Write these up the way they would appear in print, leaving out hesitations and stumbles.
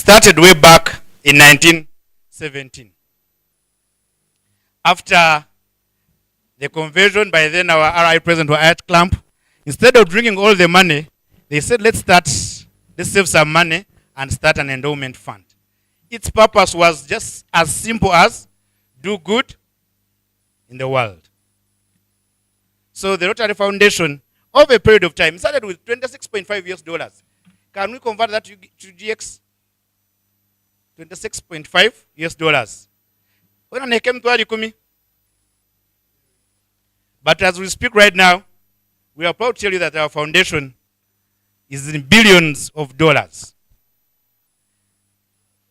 started way back in 1917. After the conversion, by then our RI president was at Clamp. Instead of drinking all the money, they said, let's save some money and start an endowment fund. Its purpose was just as simple as do good in the world. So the Rotary Foundation, over a period of time, started with $26.5 US. Can we convert that to GX? $26.5 US. When I came to Arikumi. But as we speak right now, we are proud to tell you that our foundation is in billions of dollars.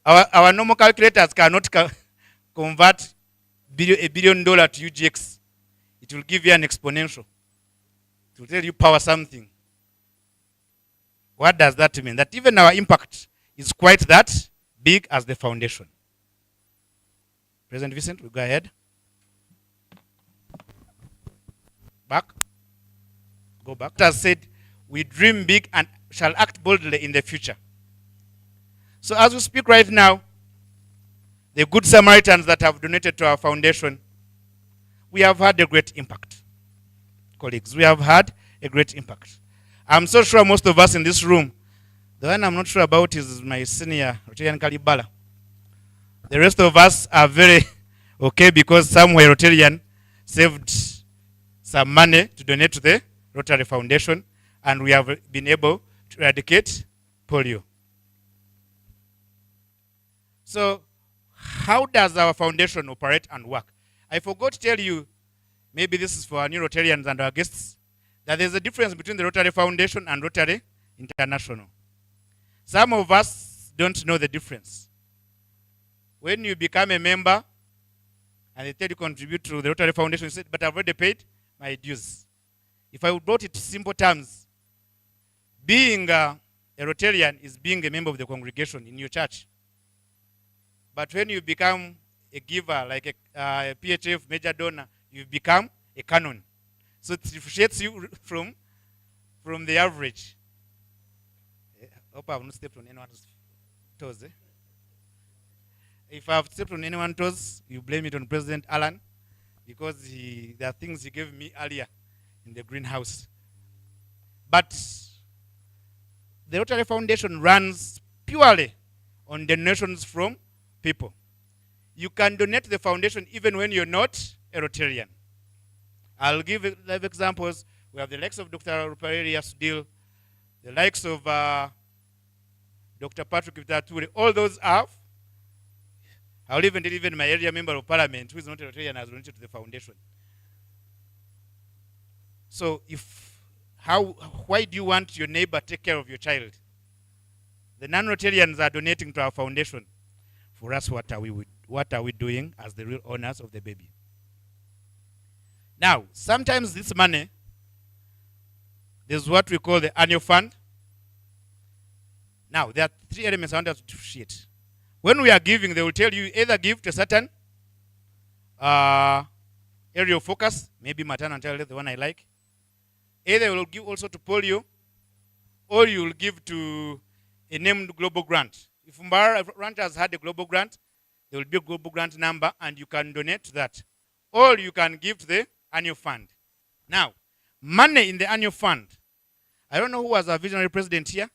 Our normal calculators cannot convert $1 billion to UGX. It will give you an exponential. It will tell you power something. What does that mean? That even our impact is quite that big as the foundation. President Vincent, we go ahead. Back. Go back. As said, we dream big and shall act boldly in the future. So as we speak right now, the Good Samaritans that have donated to our foundation, we have had a great impact. Colleagues, we have had a great impact. I'm so sure most of us in this room, the one I'm not sure about is my senior, Rotarian Kalibala. The rest of us are very okay because somewhere Rotarian saved some money to donate to the Rotary Foundation, and we have been able to eradicate polio. So, how does our foundation operate and work? I forgot to tell you, maybe this is for our new Rotarians and our guests, that there's a difference between the Rotary Foundation and Rotary International. Some of us don't know the difference. When you become a member and they tell you contribute to the Rotary Foundation, you say, but I've already paid my dues. If I would brought it to simple terms, being a Rotarian is being a member of the congregation in your church. But when you become a giver, like a PHF major donor, you become a canon. So it differentiates you from the average. I hope I have not stepped on anyone's toes. If I have stepped on anyone's toes, you blame it on President Allan, because there are things he gave me earlier in the greenhouse. But the Rotary Foundation runs purely on donations from people. You can donate to the foundation even when you're not a Rotarian. I'll give live examples. We have the likes of Dr. Rupareri Asudil, the likes of Dr. Patrick Vitaturi. All those have. I'll even my area member of parliament, who is not a Rotarian, has donated to the foundation. So why do you want your neighbor to take care of your child? The non-Rotarians are donating to our foundation. For us, what are we doing as the real owners of the baby? Now, sometimes this money, there's what we call the annual fund. Now, there are three elements I want us to differentiate. When we are giving, they will tell you either give to a certain area of focus, maybe maternal and child health, the one I like. Either you will give also to polio, or you will give to a named global grant. If Mbarara Ranch has had a global grant, there will be a global grant number, and you can donate to that. Or you can give to the annual fund. Now, money in the annual fund. I don't know who was our visionary president here.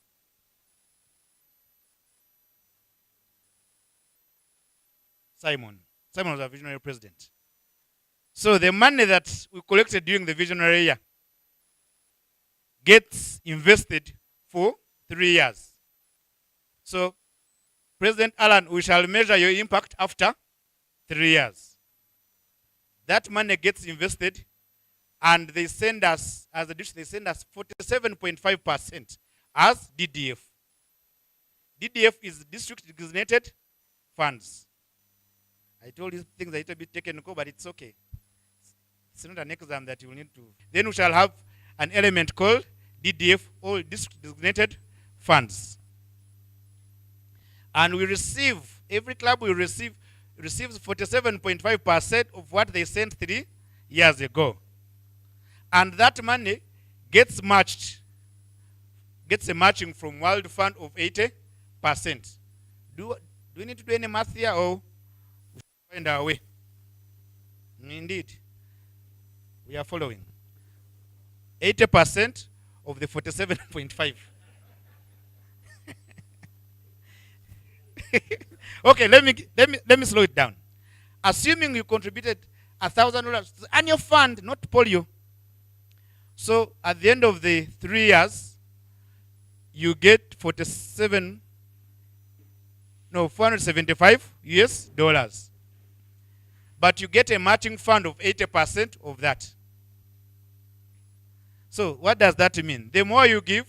Simon. Simon was our visionary president. So the money that we collected during the visionary year gets invested for 3 years. So, President Allan, we shall measure your impact after 3 years. That money gets invested, and they send us, as a dish, they send us 47.5% as DDF. DDF is district designated funds. I told you things are a little bit technical, but it's okay. It's not an exam that you will need to. Then we shall have an element called DDF, or district designated funds. And we receive, every club will receives 47.5% of what they sent 3 years ago. And that money gets matched, gets a matching from World Fund of 80%. Do we need to do any math here, or we find our way? Indeed, we are following. 80% of the 47.5. Okay, let me slow it down. Assuming you contributed $1,000 to the annual fund, not polio. So at the end of the 3 years, you get 475 US dollars. But you get a matching fund of 80% of that. So what does that mean? The more you give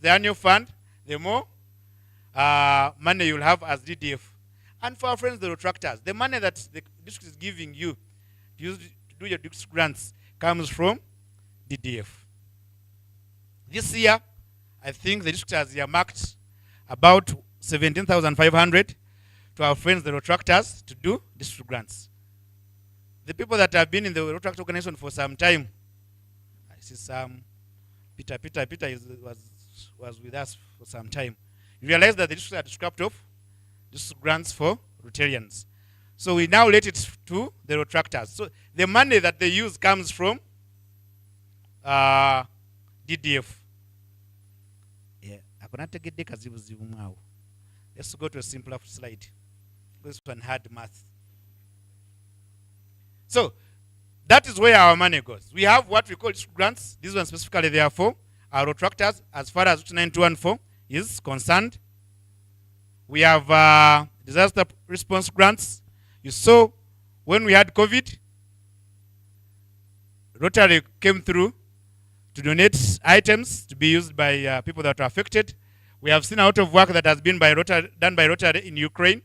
the annual fund, the more money you'll have as DDF. And for our friends, the retractors, the money that the district is giving you to use to do your district grants comes from DDF. This year, I think the district has earmarked about 17,500 to our friends, the retractors, to do district grants. The people that have been in the retractor organization for some time, I see some, Peter was with us for some time. You realize that the district had scrapped off district grants for Rotarians. So we now let it to the retractors. So the money that they use comes from DDF. Yeah, let's go to a simpler slide. This one had math. So that is where our money goes. We have what we call grants. This one specifically, therefore, our retractors, as far as 9214 is concerned. We have disaster response grants. You saw when we had COVID, Rotary came through to donate items to be used by people that are affected. We have seen a lot of work that has been done by Rotary in Ukraine.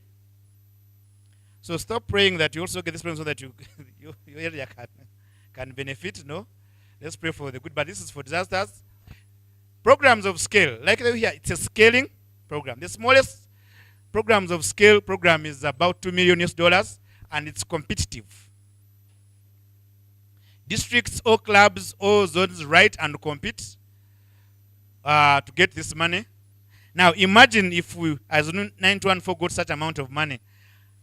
So stop praying that you also get this problem so that your area can benefit. No, let's pray for the good. But this is for disasters. Programs of scale, like here, it's a scaling program. The smallest programs of scale program is about $2 million US, and it's competitive. Districts or clubs or zones write and compete to get this money. Now imagine if we, as 9214, got such amount of money,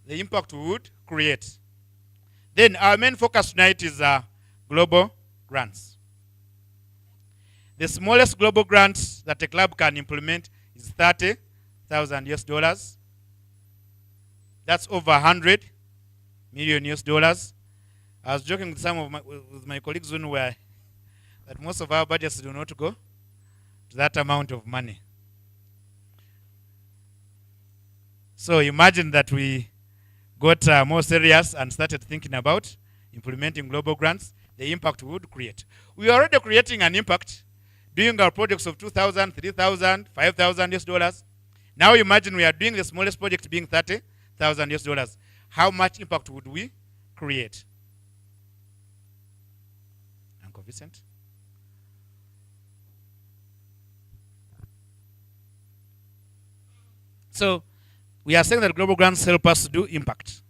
the impact we would create. Then our main focus tonight is global grants. The smallest global grant that a club can implement is 30,000 US dollars. That's over 100 million US dollars. I was joking with some of my colleagues when we were that most of our budgets do not go to that amount of money. So imagine that we got more serious and started thinking about implementing global grants, the impact we would create. We are already creating an impact doing our projects of 2,000, 3,000, 5,000 US dollars. Now imagine we are doing the smallest project being 30,000 US dollars. How much impact would we create? Uncle Vincent? So we are saying that global grants help us to do impact.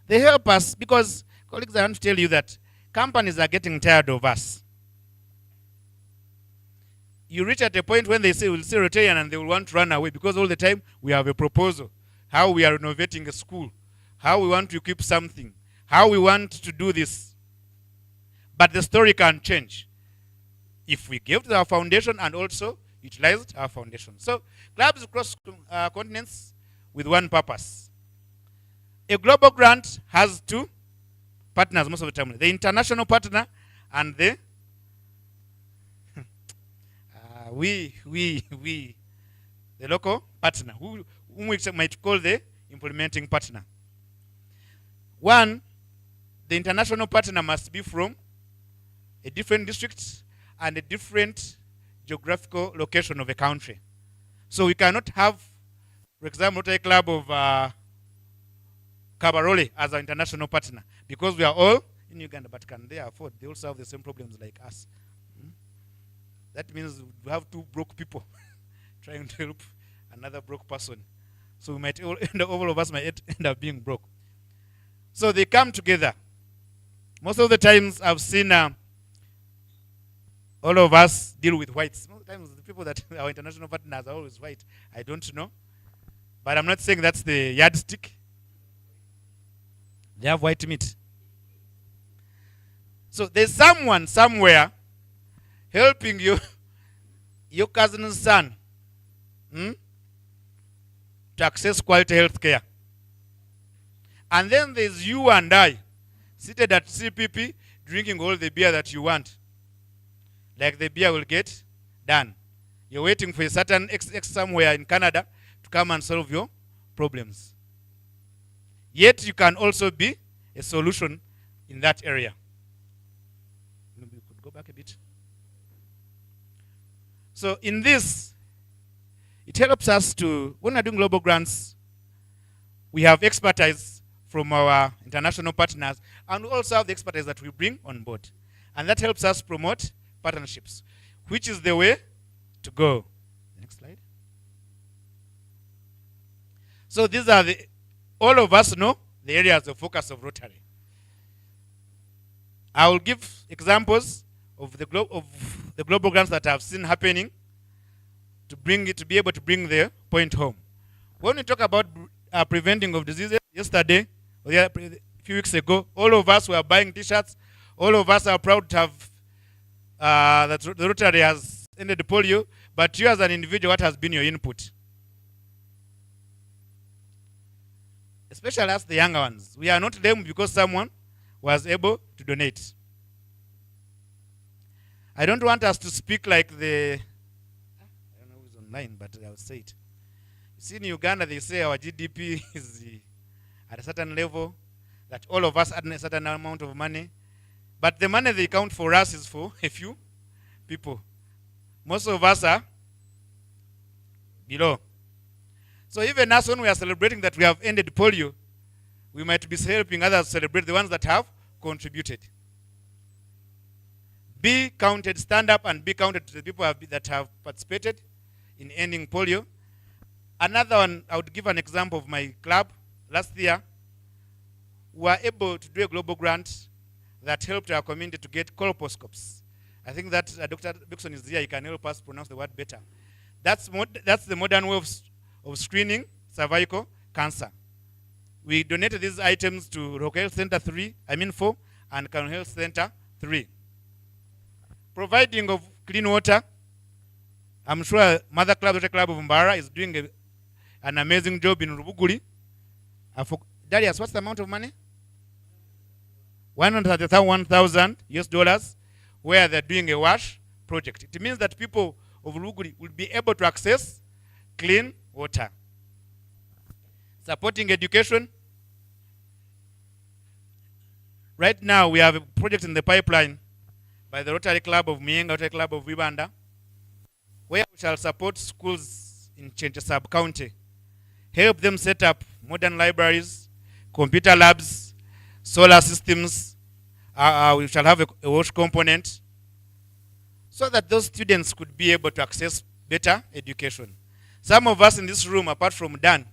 They help us because, colleagues, I want to tell you that companies are getting tired of us. You reach at a point when they say we'll see Rotarian and they will want to run away because all the time we have a proposal, how we are renovating a school, how we want to equip something, how we want to do this. But the story can change if we give to our foundation and also utilized our foundation. So clubs across continents with one purpose. A global grant has two partners most of the time. The international partner and the the local partner, whom we might call the implementing partner. One, the international partner must be from a different district and a different geographical location of a country. So we cannot have, for example, Rotary Club of Kabarole as our international partner because we are all in Uganda, but can they afford? They also have the same problems like us. That means we have two broke people trying to help another broke person. So we might all of us might end up being broke. So they come together. Most of the times I've seen all of us deal with whites. Most of the times the people that our international partners are always white. I don't know. But I'm not saying that's the yardstick. They have white meat. So there's someone somewhere helping you, your cousin's son, to access quality health care. And then there's you and I, seated at CPP, drinking all the beer that you want. Like the beer will get done. You're waiting for a certain X somewhere in Canada to come and solve your problems. Yet you can also be a solution in that area. Maybe we could go back a bit. So in this, it helps us to, when we're doing global grants, we have expertise from our international partners, and we also have the expertise that we bring on board. And that helps us promote partnerships, which is the way to go. Next slide. So these are all of us know the areas of focus of Rotary. I will give examples of the global grants that I've seen happening to be able to bring the point home. When we talk about preventing of diseases, yesterday, or a few weeks ago, all of us were buying T-shirts. All of us are proud to have that the Rotary has ended polio. But you as an individual, what has been your input? Especially us, the younger ones. We are not lame because someone was able to donate. I don't want us to speak like I don't know who's online, but I'll say it. You see, in Uganda, they say our GDP is at a certain level, that all of us earn a certain amount of money. But the money they count for us is for a few people. Most of us are below. So even us, when we are celebrating that we have ended polio, we might be helping others celebrate the ones that have contributed. Be counted, stand up and be counted to the people that have participated in ending polio. Another one, I would give an example of my club. Last year, we were able to do a global grant that helped our community to get colposcopes. I think that Dr. Bixon is here. He can help us pronounce the word better. That's the modern way of screening cervical cancer. We donated these items to Local Health Center 4 and County Health Center 3. Providing of clean water. I'm sure Mother Club, Rotary Club of Mbarara is doing an amazing job in Rubuguli. Darius, what's the amount of money? $131,000 US, where they're doing a wash project. It means that people of Rubuguli will be able to access clean water. Supporting education. Right now, we have a project in the pipeline by the Rotary Club of Myenga, Rotary Club of Ibanda, where we shall support schools in Chenche sub-county, help them set up modern libraries, computer labs, solar systems. We shall have a wash component, so that those students could be able to access better education. Some of us in this room, apart from Dan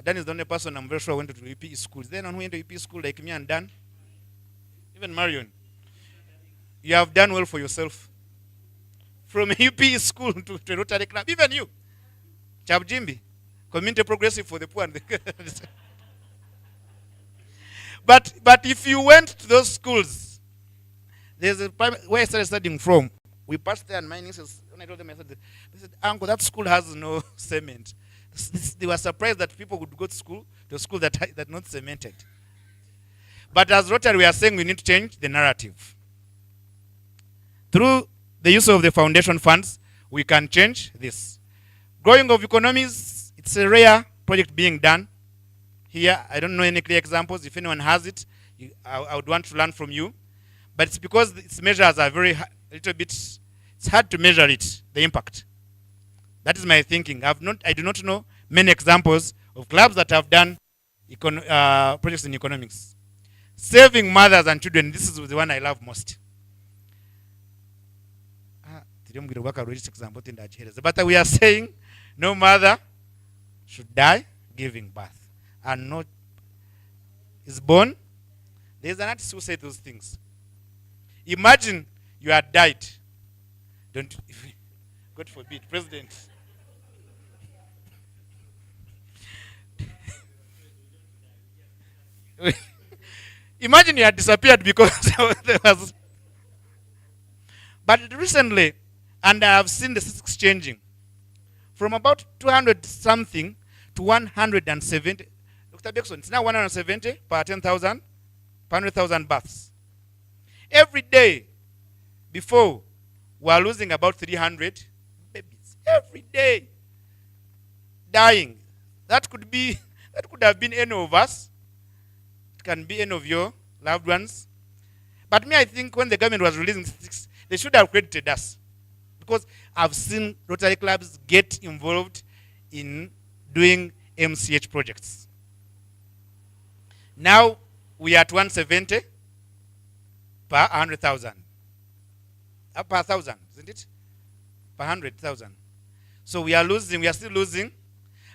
is the only person I'm very sure went to UP school. Is there anyone who went to UP school like me and Dan? Even Marion. You have done well for yourself. From UP school to Rotary Club, even you. Chabjimbi, community progressive for the poor and the But if you went to those schools, there's a private, where I started studying from. We passed there and my nieces, when I told them, they said, Uncle, that school has no cement. They were surprised that people would go to a school that not cemented. But as Rotary, we are saying we need to change the narrative. Through the use of the foundation funds, we can change this. Growing of economies, it's a rare project being done. Here, I don't know any clear examples. If anyone has it, I would want to learn from you. But it's because its measures are it's hard to measure it, the impact. That is my thinking. I do not know many examples of clubs that have done projects in economics. Saving mothers and children, this is the one I love most. But we are saying no mother should die giving birth. And not is born. There's an artist who said those things. Imagine you had died. God forbid, president. Imagine you had disappeared because there was. But recently, and I have seen the statistics changing from about 200 something to 170. Dr. Beckson, it's now 170 per 10,000, per 100,000 births. Every day before, we are losing about 300 babies. Every day. Dying. That could have been any of us. It can be any of your loved ones. But me, I think when the government was releasing statistics, they should have credited us. Because I've seen Rotary clubs get involved in doing MCH projects. Now we are at 170 per 100,000. Per 1,000, isn't it? Per 100,000. So we are still losing.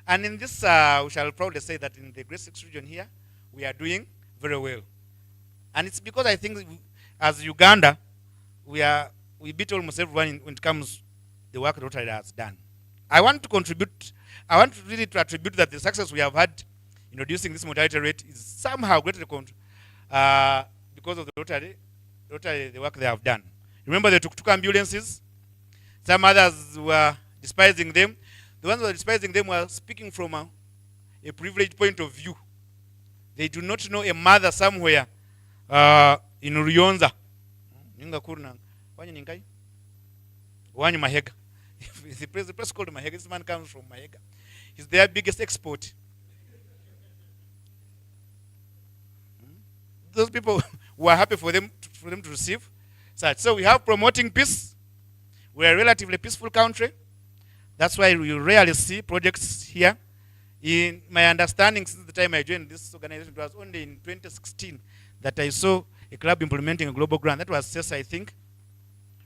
And in this, we shall proudly say that in the Great Six region here, we are doing very well. And it's because I think as Uganda, we beat almost everyone when it comes to the work Rotary has done. I want to really to attribute that the success we have had in reducing this mortality rate is somehow greatly because of the Rotary, the work they have done. Remember they took ambulances. Some others were despising them. The ones who were despising them were speaking from a privileged point of view. They do not know a mother somewhere in Ruyonza. Mahega. The press called Mahega. This man comes from Mahega. He's their biggest export. Those people were happy for them to receive such. So we have promoting peace. We are a relatively peaceful country. That's why we rarely see projects here. In my understanding, since the time I joined this organization, it was only in 2016 that I saw a club implementing a global grant. That was CES, I think,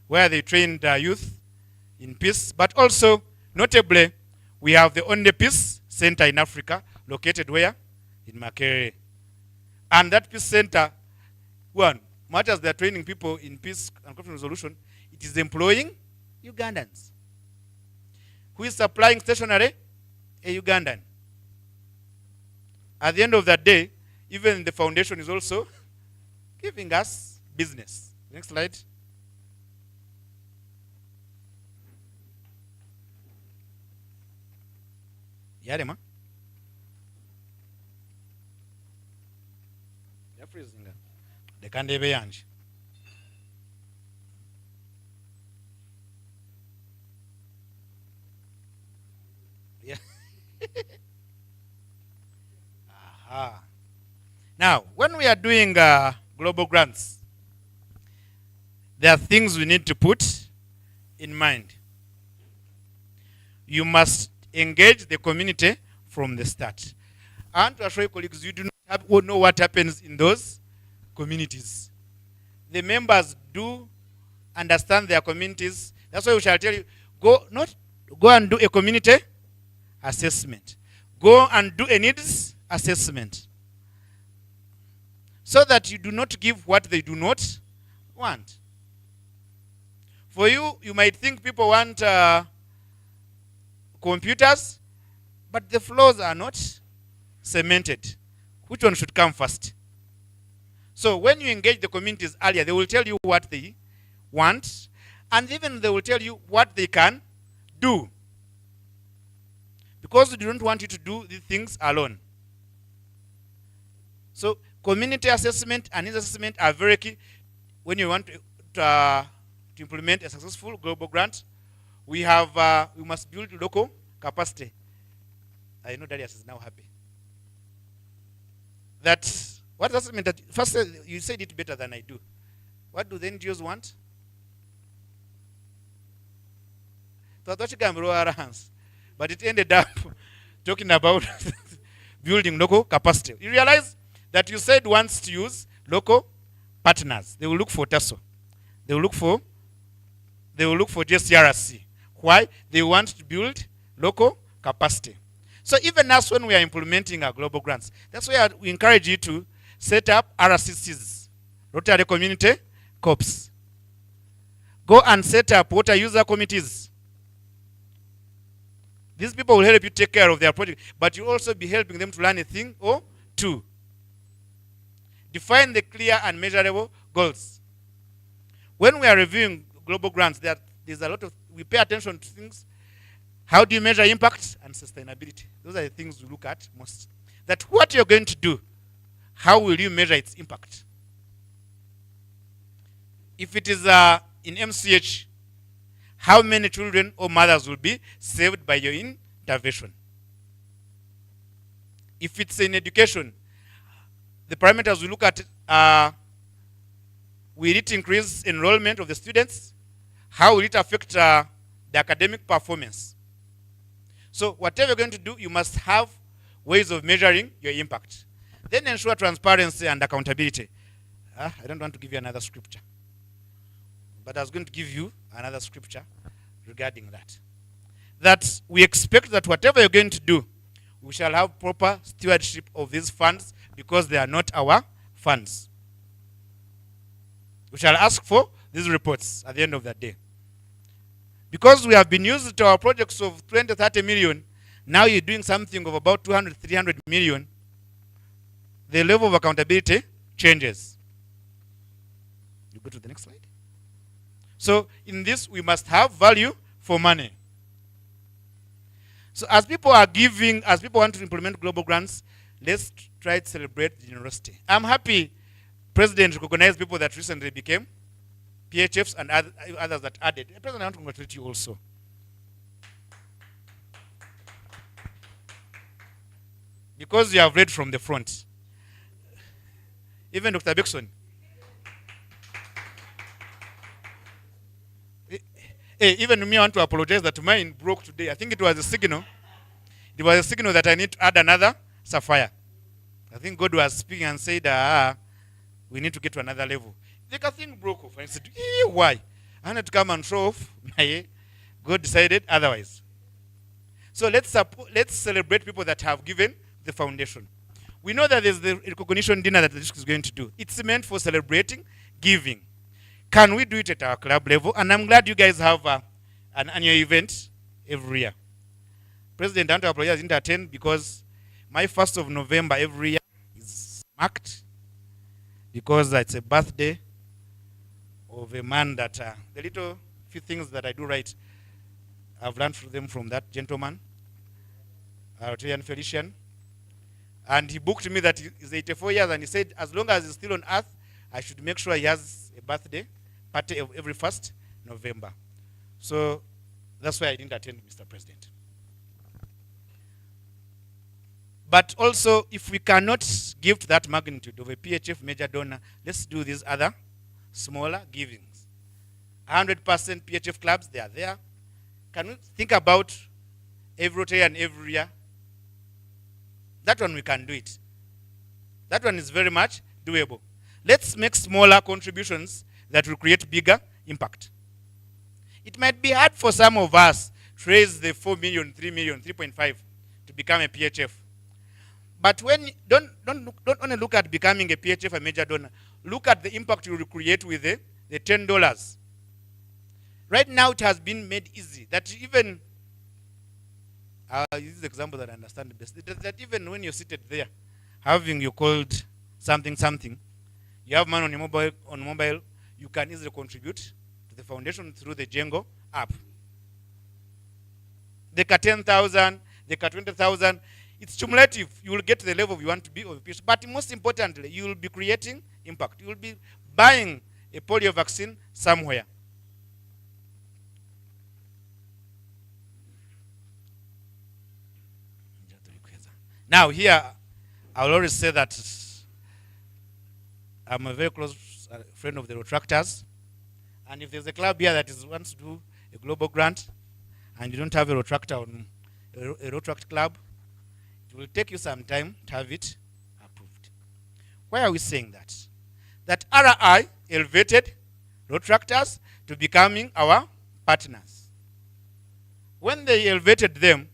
where they trained youth in peace. But also, notably, we have the only peace center in Africa, located where? In Makerere. And that peace center, much as they're training people in peace and conflict resolution, it is employing Ugandans. Who is supplying stationery? A Ugandan. At the end of the day, even the foundation is also giving us business. Next slide. Yarema. You're freezing. They can't be yanj. Yeah. Aha. Now, when we are doing global grants, there are things we need to put in mind. You must engage the community from the start. And to assure your colleagues, you do not know what happens in those communities. The members do understand their communities. That's why we shall tell you, go and do a community assessment. Go and do a needs assessment. So that you do not give what they do not want. For you, you might think people want computers, but the floors are not cemented. Which one should come first? So when you engage the communities earlier, they will tell you what they want, and even they will tell you what they can do. Because we don't want you to do these things alone. So community assessment and needs assessment are very key when you want to implement a successful global grant. We must build local capacity. I know Darius is now happy. What does it mean? That first you said it better than I do. What do the NGOs want? But it ended up talking about building local capacity. You realize that you said wants to use local partners. They will look for TASO. They will look for JCRC. Why? They want to build local capacity. So even us, when we are implementing our global grants, that's why we encourage you to set up RCCs, Rotary Community Corps. Go and set up water user committees. These people will help you take care of their project, but you'll also be helping them to learn a thing or two. Define the clear and measurable goals. When we are reviewing global grants, there's a lot of, we pay attention to things. How do you measure impact and sustainability? Those are the things we look at most. That what you're going to do, how will you measure its impact? If it is in MCH, how many children or mothers will be saved by your intervention? If it's in education, the parameters we look at are, will it increase enrollment of the students? How will it affect the academic performance? So whatever you're going to do, you must have ways of measuring your impact. Then ensure transparency and accountability. I don't want to give you another scripture, but I was going to give you another scripture regarding that. That we expect that whatever you're going to do, we shall have proper stewardship of these funds because they are not our funds. We shall ask for these reports at the end of the day. Because we have been used to our projects of 20, 30 million, now you're doing something of about 200, 300 million, the level of accountability changes. You go to the next slide. So in this, we must have value for money. So as people are giving, as people want to implement global grants, let's try to celebrate generosity. I'm happy President recognized people that recently became PHFs and others that added. President, I want to congratulate you also. Because you have read from the front. Even Dr. Bixon. Even me, I want to apologize that mine broke today. I think it was a signal. It was a signal that I need to add another sapphire. I think God was speaking and said, we need to get to another level. The thing broke off. I said, why? I had to come and show off. God decided otherwise. So let's celebrate people that have given the foundation. We know that there's the recognition dinner that the district is going to do. It's meant for celebrating giving. Can we do it at our club level? And I'm glad you guys have an annual event every year. President, I want to apologize, I didn't attend because my 1st of November every year is marked because it's a birthday of a man that the little few things that I do right, I've learned from them from that gentleman, Rotarian Felician. And he booked me that he's 84 years and he said, as long as he's still on earth, I should make sure he has a birthday party of every 1st November. So that's why I didn't attend, Mr. President. But also, if we cannot give to that magnitude of a PHF major donor, let's do these other smaller givings. 100% PHF clubs, they are there. Can we think about every Rotary and every year? That one we can do it. That one is very much doable. Let's make smaller contributions that will create bigger impact. It might be hard for some of us to raise the 4 million, 3 million, 3.5 to become a PHF. But when don't only look at becoming a PHF, a major donor. Look at the impact you will create with the $10. Right now, it has been made easy that even this is the example that I understand best. That even when you're seated there, having your called something, you have money on mobile, you can easily contribute to the foundation through the Django app. They cut 10,000, they cut 20,000. It's cumulative. You will get to the level you want to be of a patient. But most importantly, you will be creating impact. You will be buying a polio vaccine somewhere. Now here, I will always say that I'm a very close friend of the Rotractors. And if there's a club here that wants to do a global grant, and you don't have a Rotractor on a Rotract club, it will take you some time to have it approved. Why are we saying that? That RI elevated Rotractors to becoming our partners. When they elevated them,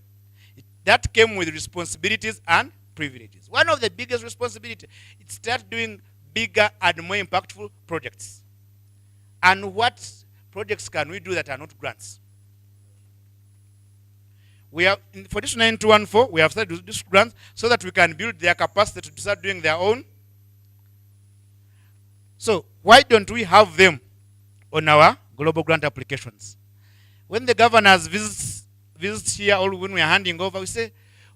that came with responsibilities and privileges. One of the biggest responsibilities is start doing bigger and more impactful projects. And what projects can we do that are not grants? We have, for this 9214, we have started these grants so that we can build their capacity to start doing their own So why don't we have them on our global grant applications? When the governors visits here, or when we are handing over, we say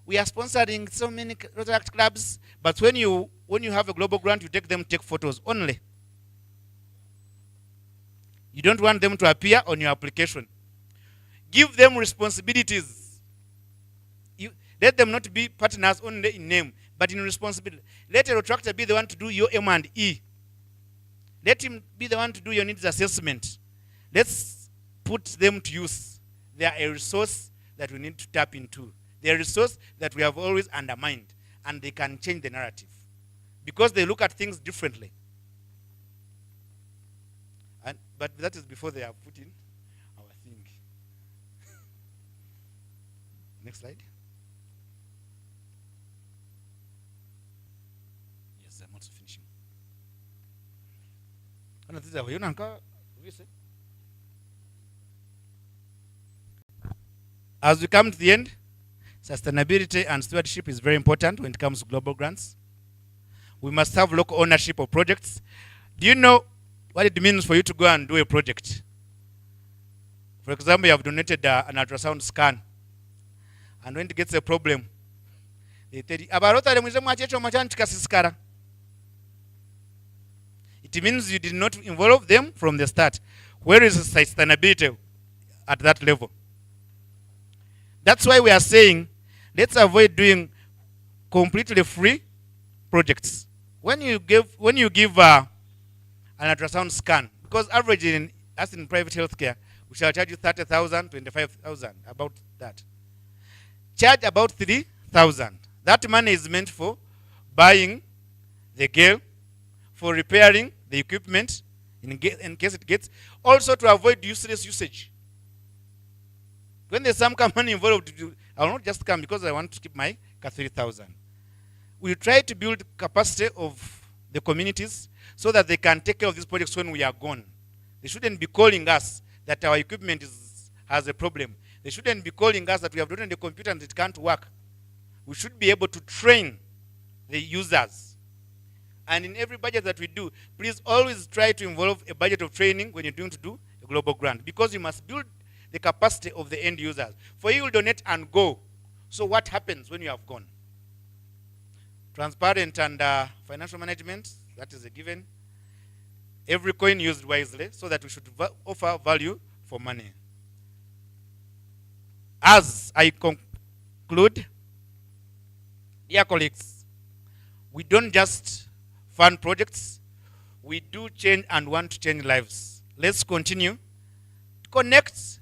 we are sponsoring so many Rotary clubs, but when you have a global grant, you take photos only. You don't want them to appear on your application. Give them responsibilities. Let them not be partners only in name, but in responsibility. Let a retractor be the one to do your M&E. Let him be the one to do your needs assessment. Let's put them to use. They are a resource that we need to tap into. They are a resource that we have always undermined, and they can change the narrative because they look at things differently. But that is before they have put in our thing. Next slide. Yes, I'm also finishing. As we come to the end, sustainability and stewardship is very important when it comes to global grants. We must have local ownership of projects. Do you know what it means for you to go and do a project? For example, you have donated an ultrasound scan, and when it gets a problem, they tell you, it means you did not involve them from the start. Where is sustainability at that level? That's why we are saying, let's avoid doing completely free projects. When you give an ultrasound scan, because average as in private healthcare, we shall charge you 30,000, 25,000, about that. Charge about 3,000. That money is meant for buying the gear, for repairing the equipment in case it gets, also to avoid useless usage. When there's some company involved, I will not just come because I want to keep my 3,000. We try to build capacity of the communities so that they can take care of these projects when we are gone. They shouldn't be calling us that our equipment has a problem. They shouldn't be calling us that we have donated the computer and it can't work. We should be able to train the users. And in every budget that we do, please always try to involve a budget of training when you're doing to do a global grant, because you must build the capacity of the end users. For you will donate and go. So what happens when you have gone? Transparent and financial management, that is a given. Every coin used wisely, so that we should offer value for money. As I conclude, dear colleagues, we don't just fund projects, we do change and want to change lives. Let's continue to connect,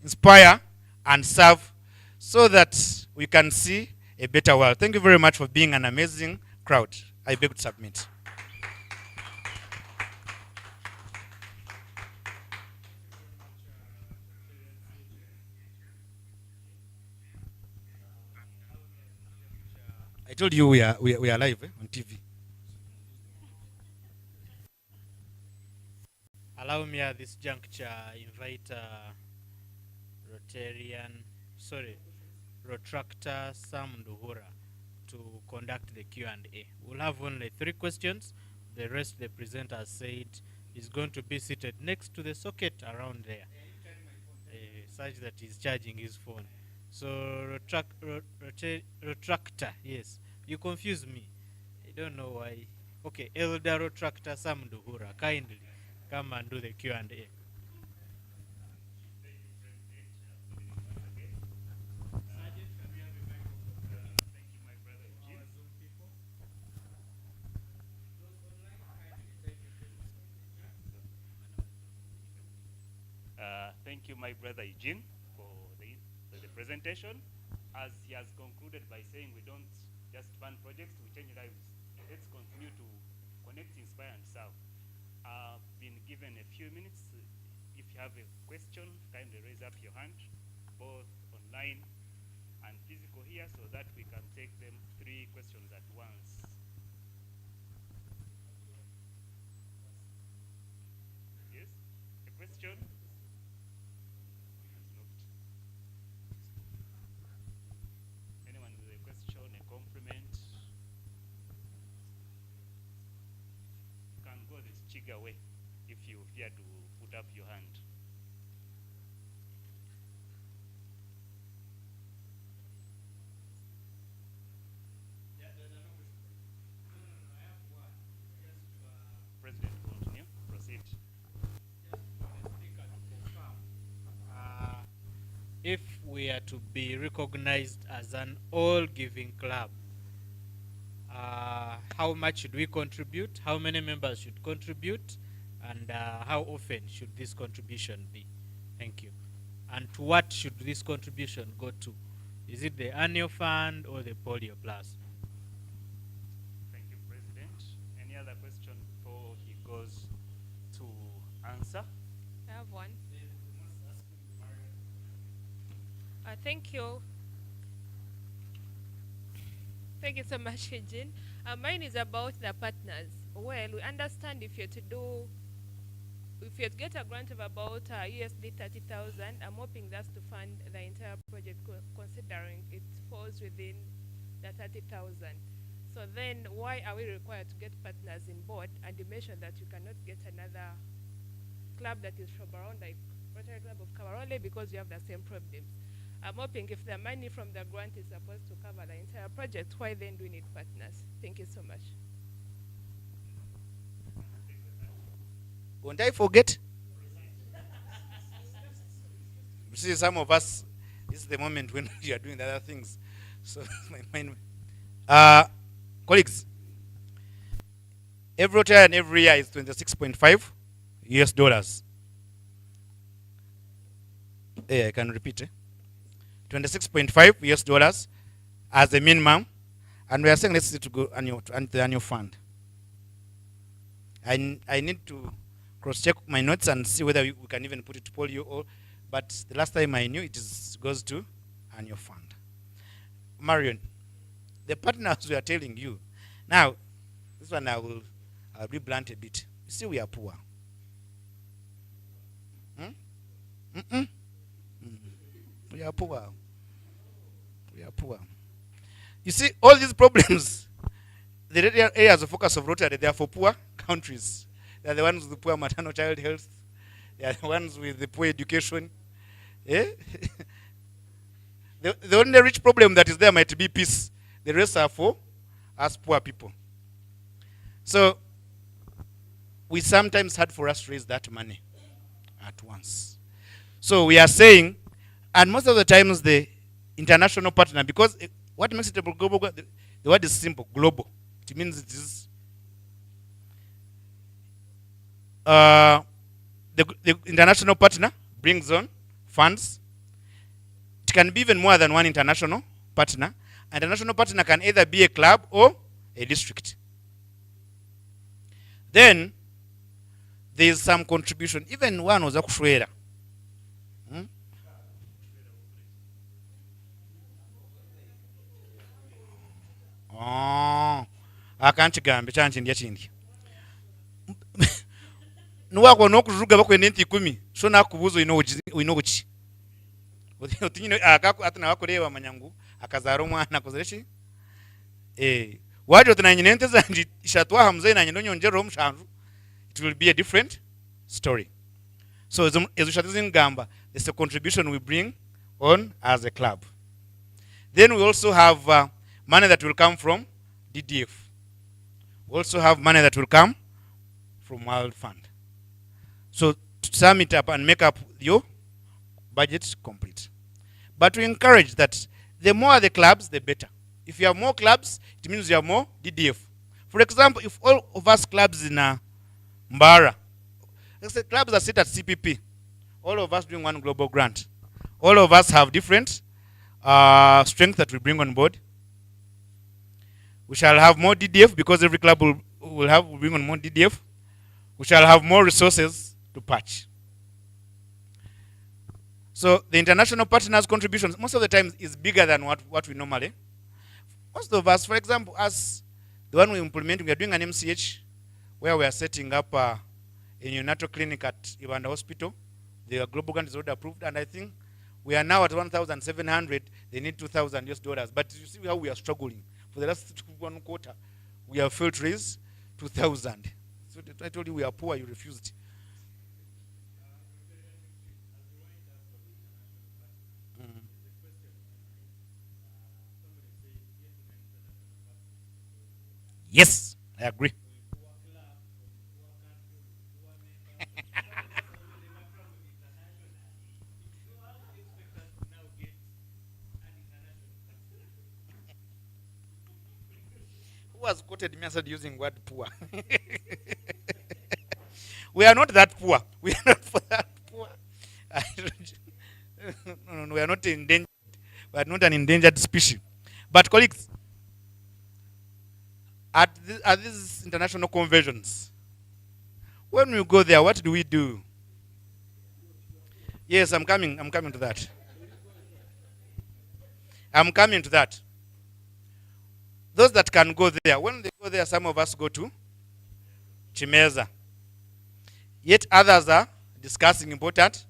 inspire, and serve so that we can see a better world. Thank you very much for being an amazing crowd. I beg to submit. I told you we are live on TV. Allow me at this juncture invite Retractor Sam Nduhura to conduct the Q&A. We'll have only 3 questions. The rest the presenter said is going to be seated next to the socket around there, such that he's charging his phone. So Retractor, yes, you confuse me. I don't know why. Okay, Elder Retractor Sam Nduhura, kindly come and do the Q&A. Thank you, my brother Eugene, for the presentation. As he has concluded by saying we don't just fund projects, we change lives. Let's continue to connect, inspire, and serve. I've been given a few minutes. If you have a question, kindly raise up your hand, both online and physical here, so that we can take them 3 questions at once. Yes, a question? Anyone with a question, a compliment? You can Chigawe if you fear to put up your hand. President, continue. Proceed. If we are to be recognized as an all-giving club, how much should we contribute? How many members should contribute? And how often should this contribution be? Thank you. And to what should this contribution go to? Is it the annual fund or the polio plus? Thank you, President. Any other question before he goes to answer? I have one. Thank you. Thank you so much, Eugene. Mine is about the partners. Well, we understand if you're to get a grant of about USD 30,000, I'm hoping that's to fund the entire project, considering it falls within the 30,000. So then, why are we required to get partners in board? And you mentioned that you cannot get another club that is from around, like Rotary Club of Mbarara, because you have the same problems. I'm hoping if the money from the grant is supposed to cover the entire project, why then do we need partners? Thank you so much. Won't I forget? You see, some of us, this is the moment when you are doing the other things. So my mind. Colleagues, every year and every year is 26.5 US dollars. I can repeat. 26.5 US dollars as the minimum, and we are saying let's to go annual to the annual fund. I need to cross-check my notes and see whether we can even put it to polio or, but the last time I knew it goes to annual fund. Marion, the partners we are telling you. Now, this one I'll be blunt a bit. You see, we are poor. We are poor. We are poor. You see, all these problems, the areas of focus of Rotary, they are for poor countries. They are the ones with the poor maternal child health. They are the ones with the poor education. Eh? The only rich problem that is there might be peace. The rest are for us poor people. So, we sometimes had for us to raise that money at once. So, we are saying, and most of the times the international partner, because what makes it a global, the word is simple, global. It means it is the international partner brings on funds. It can be even more than one international partner. An international partner can either be a club or a district. Then there is some contribution. Even one was a kushwera. Akanchigambe chanchindya chindi. Nuwako nokuruga bakwenda enti 10 so nakubuzo inochi. Otinyo atina wakureba manyangu akazara omwana kozerechi. Wajo tinanyine ente zanji ishatwa hamze na nyino nyonjero mushanju. It will be a different story. So as ushatizin gamba, there's a contribution we bring on as a club. Then we also have money that will come from DDF. We also have money that will come from World Fund. So to sum it up and make up your budget complete. But we encourage that the more the clubs, the better. If you have more clubs, it means you have more DDF. For example, if all of us clubs in Mbarara, let's say clubs are set at CPP, all of us doing one global grant. All of us have different strength that we bring on board. We shall have more DDF because every club will bring on more DDF. We shall have more resources to patch. So the international partners' contributions most of the time is bigger than what we normally. Most of us, for example, as the one we implement, we are doing an MCH where we are setting up a neonatal clinic at Ibanda Hospital. The global grant is already approved, and I think we are now at 1,700. They need 2,000 US dollars. But you see how we are struggling. For the last 1 quarter, we have failed to raise 2,000. I told you we are poor, you refused. Mm. Yes, I agree. Who has quoted me and said using word poor? We are not that poor. We are not for that poor. No, we are not endangered. We are not an endangered species. But colleagues, at these international conventions, when we go there, what do we do? Yes, I'm coming. I'm coming to that. I'm coming to that. Those that can go there, when they go there, some of us go to Chimeza. Yet others are discussing important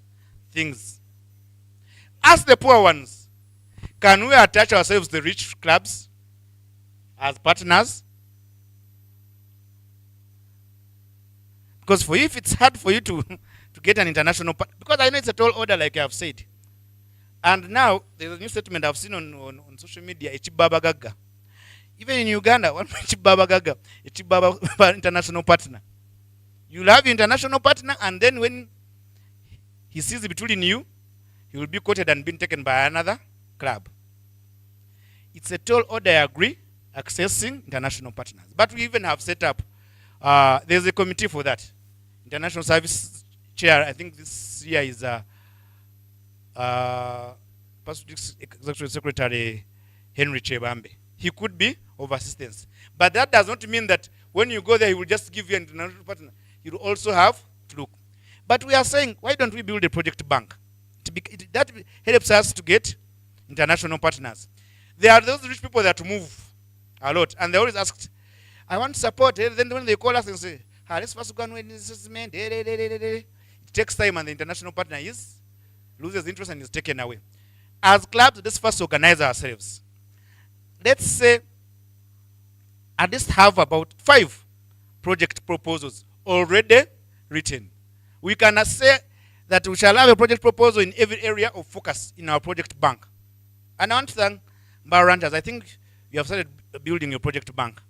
things. As the poor ones, can we attach ourselves to the rich clubs as partners? Because for you, if it's hard for you to, to get an international because I know it's a tall order, like I have said. And now there's a new statement I've seen on social media, Echibaba Gaga. Even in Uganda, one Echibaba Gaga, Echibaba international partner. You'll have your international partner, and then when he sees between you, he will be quoted and been taken by another club. It's a tall order, I agree, accessing international partners. But we even have set up, there's a committee for that. International Service Chair, I think this year is Executive Secretary Henry Chebambe. He could be of assistance. But that does not mean that when you go there, he will just give you an international partner. He will also have to look. But we are saying, why don't we build a project bank? That helps us to get international partners. There are those rich people that move a lot, and they always ask, I want support. Then when they call us and say, let's first go and win this assessment. It takes time, and the international partner loses interest and is taken away. As clubs, let's first organize ourselves. Let's say at least have about 5 project proposals already written. We can say that we shall have a project proposal in every area of focus in our project bank. And I want to thank Mbarara. I think you have started building your project bank.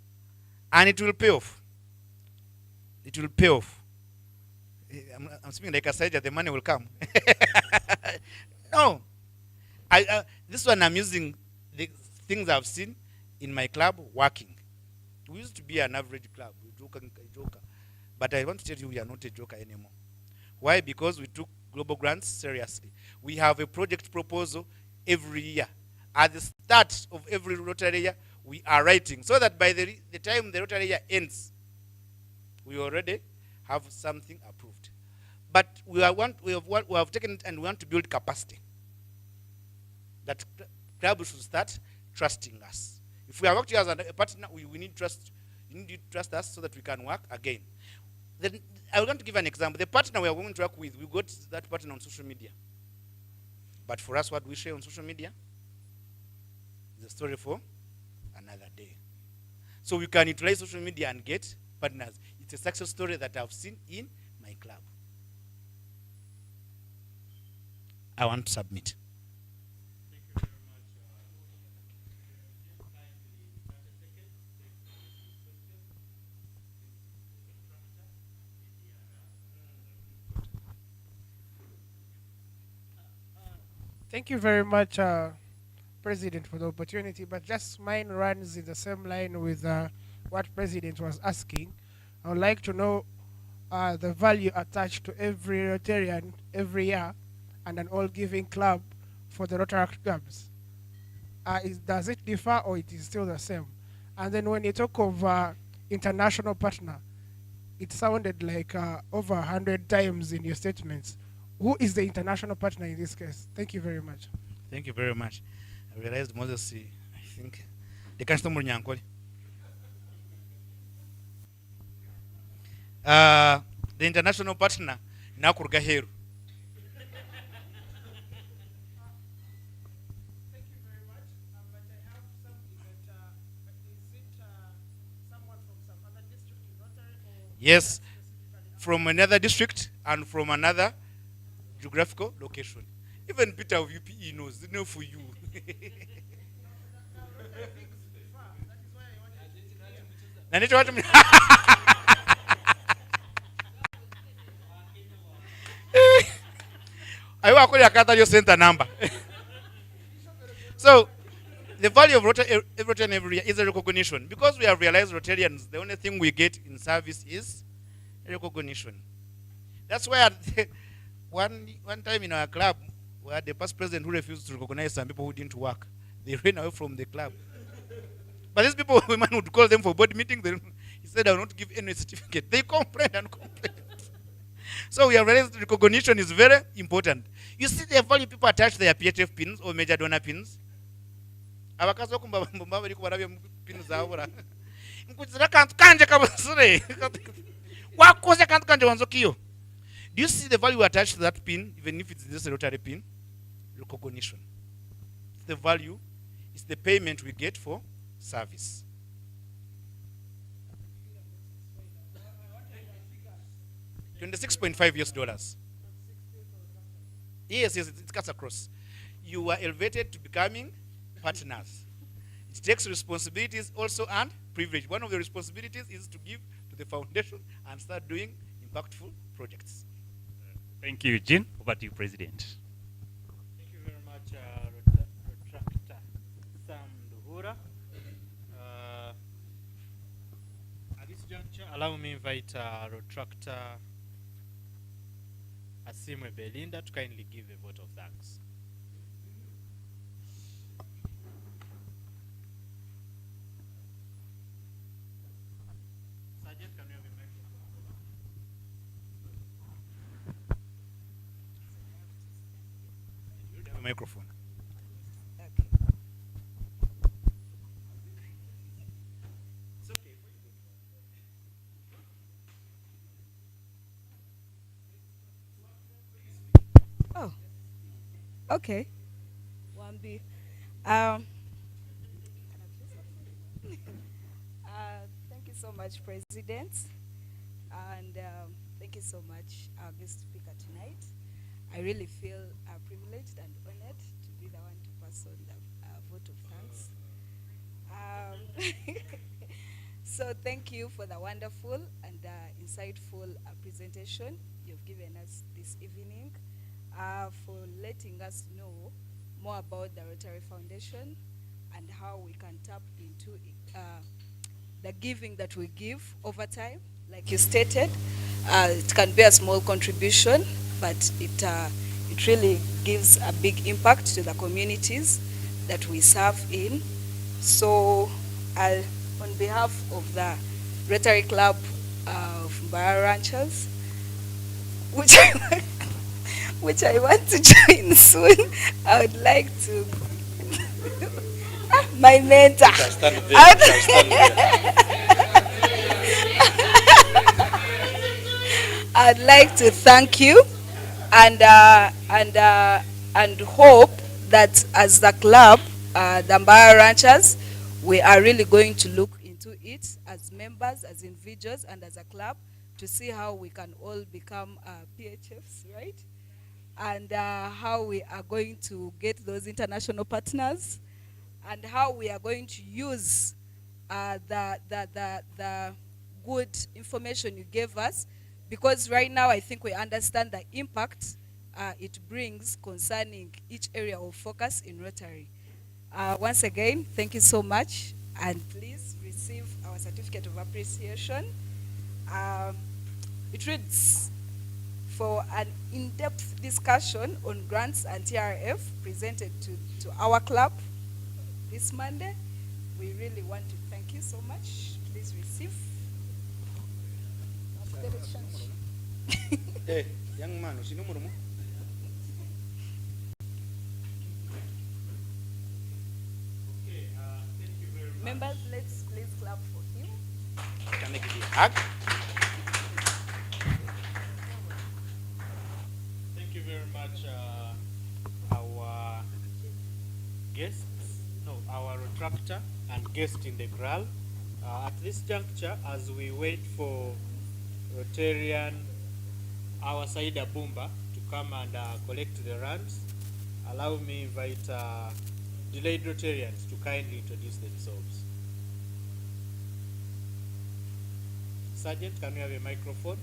And it will pay off. It will pay off. I'm speaking like I said that the money will come. No. This one I'm using the things I've seen in my club working. We used to be an average club. We joker. But I want to tell you we are not a joker anymore. Why? Because we took global grants seriously. We have a project proposal every year. At the start of every Rotary year, we are writing so that by the time the Rotary year ends, we already have something approved. But we have taken it and we want to build capacity. That clubs should start trusting us. If we are working as a partner, we need trust. You need to trust us so that we can work again. Then I want to give an example. The partner we are going to work with, we got that partner on social media. But for us, what we share on social media is a story for another day. So we can utilize social media and get partners. It's a success story that I've seen in my club. I want to submit. Thank you very much, President, for the opportunity. But just mine runs in the same line with what President was asking. I would like to know the value attached to every Rotarian every year and an all-giving club for the Rotary clubs. Does it differ or it is still the same? And then when you talk of international partner, it sounded like over 100 times in your statements. Who is the international partner in this case? Thank you very much. Thank you very much. I realized Moses, I think, the customer Nyankoli. The international partner, Nakurga Heru. Thank you very much. But I have something that, is it someone from some other district in Rotary? Yes, from another district and from another geographical location. Even Peter of UPE knows, they know for you. Na nicho watu I work with a Catholic center number. So, the value of Rotary every year is a recognition. Because we have realized Rotarians, the only thing we get in service is recognition. That's why one time in our club, we had the past president who refused to recognize some people who didn't work. They ran away from the club. But these people, women would call them for board meetings. He said, I will not give any certificate. They complained and complained. So we have realized recognition is very important. You see the value people attach their PHF pins or major donor pins. Abakazi okumba mbamba bali kubarabya pins zaabura. Nkuzira kantu kanje kabasure. Wakoze kantu kanje wanzokiyo. Do you see the value attached to that pin, even if it's just a Rotary pin? Recognition. It's the value, it's the payment we get for service. $26.5. Yes, it cuts across. You are elevated to becoming partners. It takes responsibilities also and privilege. One of the responsibilities is to give to the foundation and start doing impactful projects. Thank you, Eugene. Over to you, President. Thank you very much, Retractor Sam Duhura. At this juncture, allow me to invite Retractor Asimwe Belinda to kindly give a vote of thanks. Sergeant, can we have a microphone? You have a microphone. It's okay. Oh, okay. 1B. Thank you so much, President. And thank you so much, our guest speaker tonight. I really feel privileged and honored to be the one to pass on the vote of thanks. So thank you for the wonderful and insightful presentation you've given us this evening, for letting us know more about the Rotary Foundation and how we can tap into the giving that we give over time. Like you stated, it can be a small contribution, but it really gives a big impact to the communities that we serve in. So on behalf of the Rotary Club of Mbarara Ranchers, which I want to join soon, I would like to my mentor. I'd like to thank you and hope that as the club, the Mbarara Ranchers, we are really going to look into it as members, as individuals, and as a club to see how we can all become PHFs, right? And how we are going to get those international partners, and how we are going to use the good information you gave us, because right now I think we understand the impact it brings concerning each area of focus in Rotary. Once again, thank you so much, and please receive our certificate of appreciation. It reads, for an in-depth discussion on grants and TRF presented to our club this Monday. We really want to thank you so much. Please receive. Hey, young man, you know Members, let's please clap for him. Can I give you a hug? Thank you very much, our guests, our retractor and guest in the GRAL. At this juncture, as we wait for Rotarian, our Saida Bumba, to come and collect the runs. Allow me invite delayed Rotarians to kindly introduce themselves. Sergeant, can we have a microphone?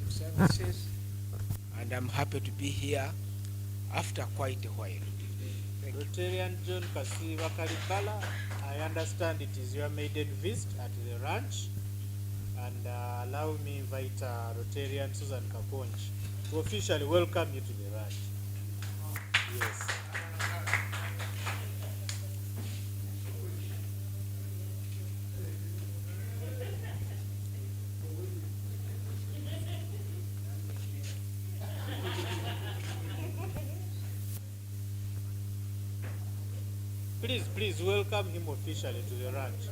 Services, and I'm happy to be here after quite a while. Thank you. Rotarian John Kasiwa Kalibala, I understand it is your maiden visit at the ranch, and allow me invite Rotarian Susan Kaponch to officially welcome you to the ranch. Yes. Please welcome him officially to the ranch.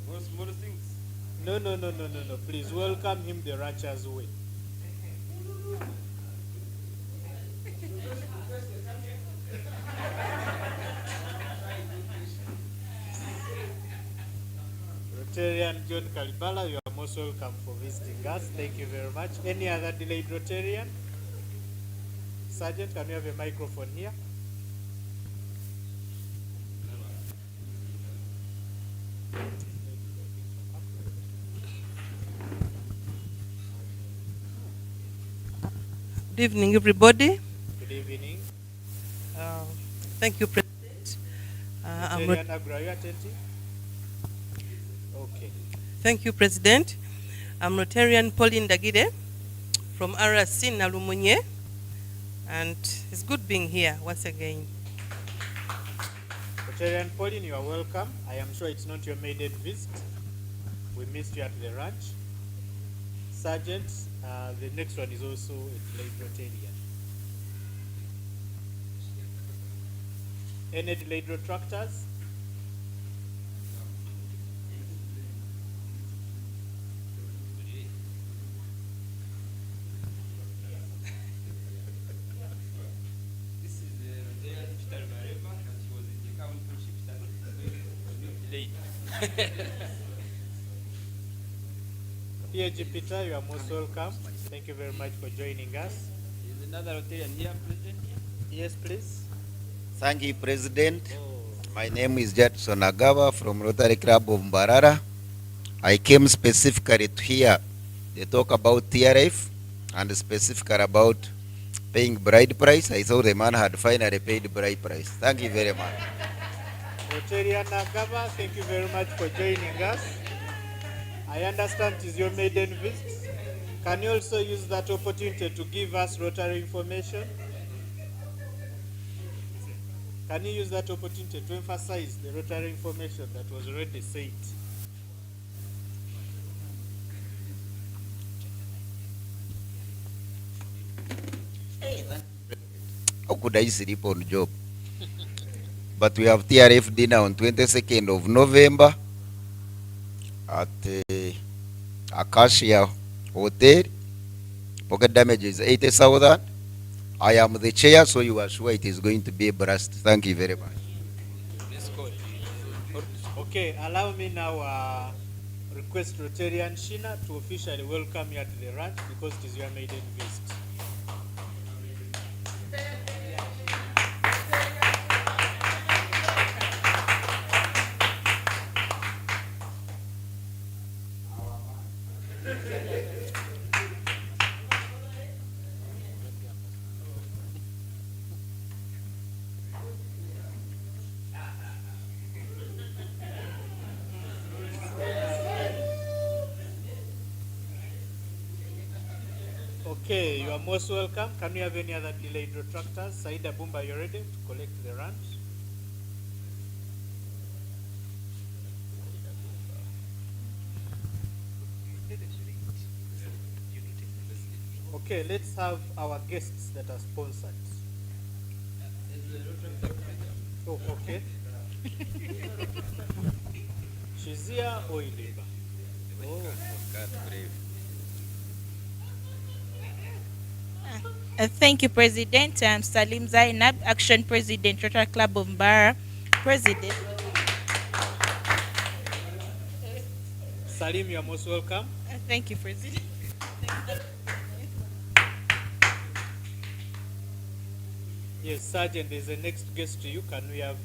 Small things. No. Please welcome him the rancher's way. Rotarian John Kalibala, you are most welcome for visiting us. Thank you very much. Any other delayed Rotarian? Sergeant, can we have a microphone here? Good evening, everybody. Good evening. Thank you, President. Rotarian Agra, are you attending? Okay. Thank you, President. I'm Rotarian Pauline Dagide from RC Nalumunye, and it's good being here once again. Rotarian Pauline, you are welcome. I am sure it's not your maiden visit. We missed you at the ranch. Sergeant, the next one is also a delayed Rotarian. Any delayed retractors? This is the Rotarian digital Mareva, and she was in the councilship study. Delayed. PAG Peter, you are most welcome. Thank you very much for joining us. Is another Rotarian here, President? Yes, please. Thank you, President. Oh, My name is Jadson Agawa from Rotary Club of Mbarara. I came specifically to hear they talk about TRF and specifically about paying bride price. I thought the man had finally paid bride price. Thank you very much. Rotarian Agava, thank you very much for joining us. I understand it is your maiden visit. Can you also use that opportunity to give us Rotary information? Can you use that opportunity to emphasize the Rotary information that was already said? How could I sleep on job? But we have TRF dinner on 22nd of November at Acacia Hotel. Pocket damage is 80,000. I am the chair, so you are sure it is going to be a blast. Thank you very much. Let's go. Okay, allow me now request Rotarian Shina to officially welcome you at the ranch because it is your maiden visit. Okay, you are most welcome. Can we have any other delayed retractors? Saida Bumba, you ready to collect the runs? Okay, let's have our guests that are sponsored. Oh, okay. She's here or Iliba? Oh. Thank you, President. I'm Salim Zainab, Action President, Rotary Club of Mbarara. President. Salim, you are most welcome. Thank you, President. Yes, Sergeant, there's a next guest to you. Can we have...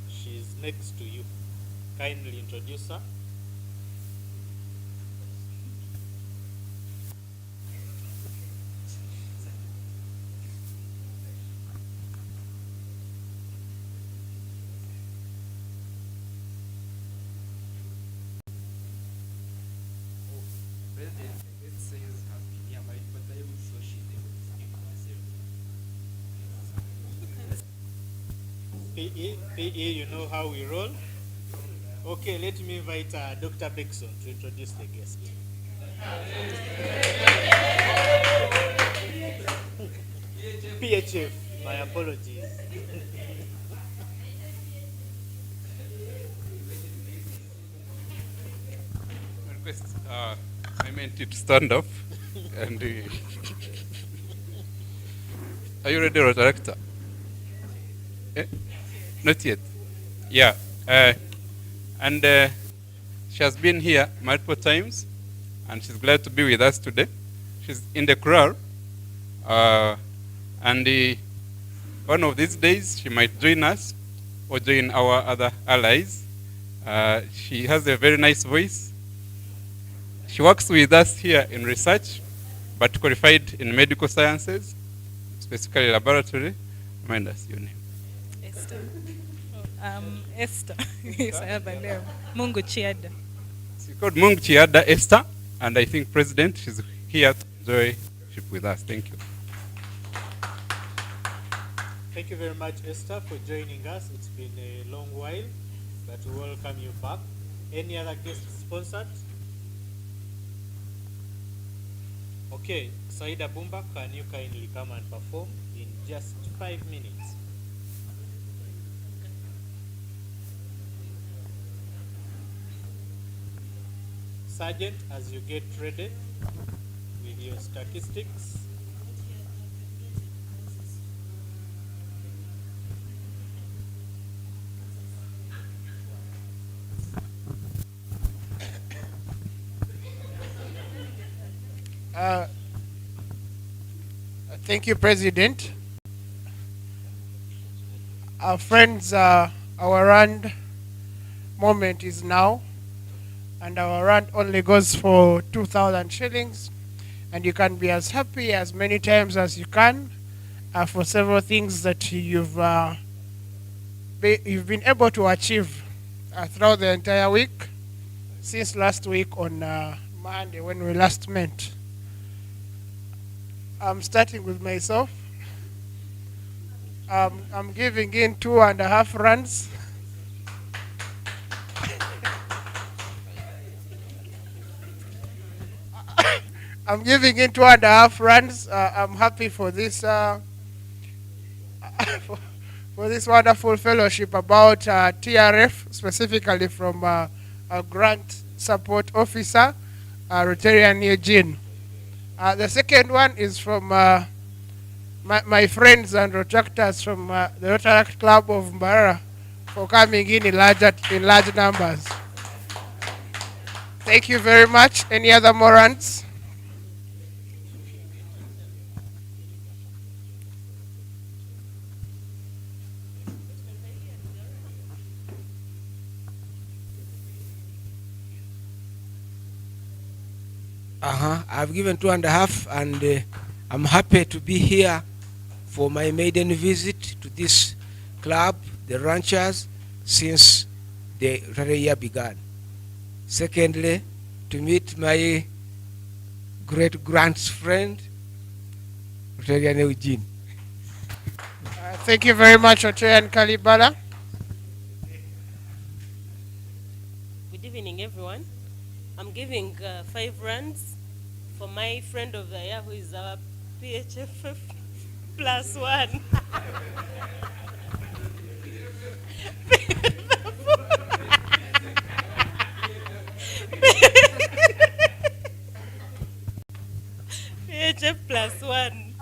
She's next to you. Kindly introduce her. President, it says has been here multiple times, so she's able to speak for herself. PE, you know how we roll? Okay, let me invite Dr. Bixon to introduce the guest. PHF, my apologies. Request, I meant you to stand up. And are you ready, Rotaract? Eh? Not yet. Yeah. And she has been here multiple times, and she's glad to be with us today. She's in the crowd, and one of these days she might join us or join our other allies. She has a very nice voice. She works with us here in research, but qualified in medical sciences, specifically laboratory. Remind us your name. Esther. Esther. Yes, I have a name. Mungu Chiada. She's called Mungu Chiada Esther, and I think President, she's here to enjoy with us. Thank you. Thank you very much, Esther, for joining us. It's been a long while, but we welcome you back. Any other guests sponsored? Okay, Saida Bumba, can you kindly come and perform in just 5 minutes? Sergeant, as you get ready with your statistics. Thank you, President. Our friends, our rand moment is now, and our rand only goes for 2,000 shillings, and you can be as happy as many times as you can for several things that you've been able to achieve throughout the entire week since last week on Monday when we last met. I'm starting with myself. I'm giving in 2.5 runs. I'm giving in 2.5 runs. I'm happy for this for this wonderful fellowship about TRF, specifically from a grant support officer, Rotarian Eugene. The second one is from my friends and Rotractors from the Rotary Club of Mbarara for coming in large numbers. Thank you very much. Any other morants? I've given 2.5, and I'm happy to be here for my maiden visit to this club, the ranchers, since the Rotary year began. Secondly, to meet my great friend, Rotarian Eugene. Thank you very much, Rotarian Kalibala. Good evening, everyone. I'm giving 5 runs for my friend of the year, who is our PHF +1. PHF +1.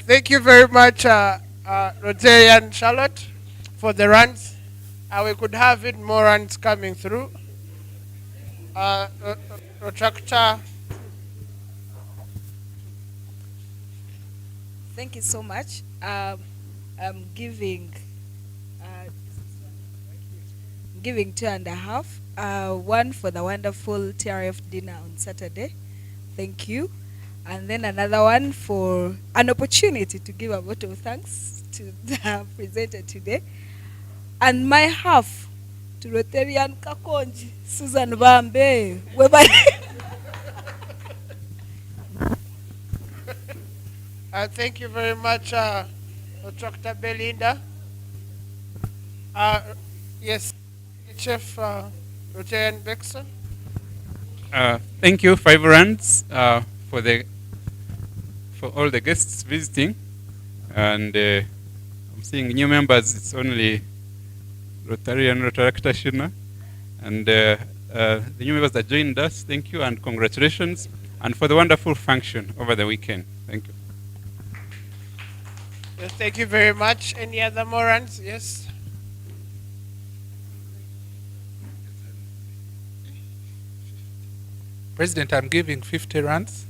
Thank you very much, Rotarian Charlotte, for the runs. We could have it more runs coming through. Retractor. Thank you so much. I'm giving 2.5. One for the wonderful TRF dinner on Saturday. Thank you. And then another one for an opportunity to give a vote of thanks to the presenter today. And my half to Rotarian Kakonji, Susan Bambe. Thank you very much, Dr. Belinda. Yes, Chef Rotarian Bexon. Thank you, 5 rands for all the guests visiting, and I'm seeing new members. It's only Rotarian Rotaracta Shina, and the new members that joined us. Thank you and congratulations, and for the wonderful function over the weekend. Thank you. Yes, thank you very much. Any other more runs? Yes. President, I'm giving 50 rands.